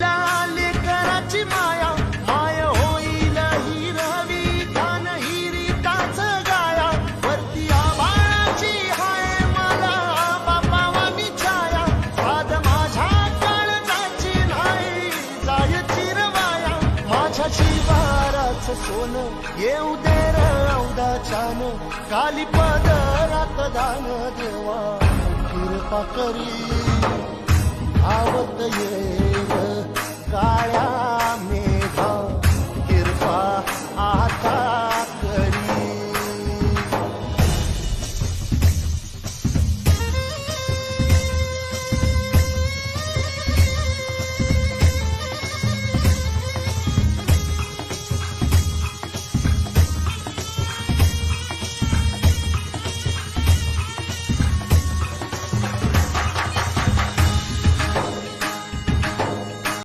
लेकराची माया माय होईल हिरवी ध्यान हिरीताच गाया वरती आभाळाची हाय मला बापावानी छाया साध माझ्या काळजाची नाही जाय चिरवाया माझ्या शिवाराच सोनं येऊ दे रौदाच्यान काली पदरात दान देवा कृपा करी आवत ये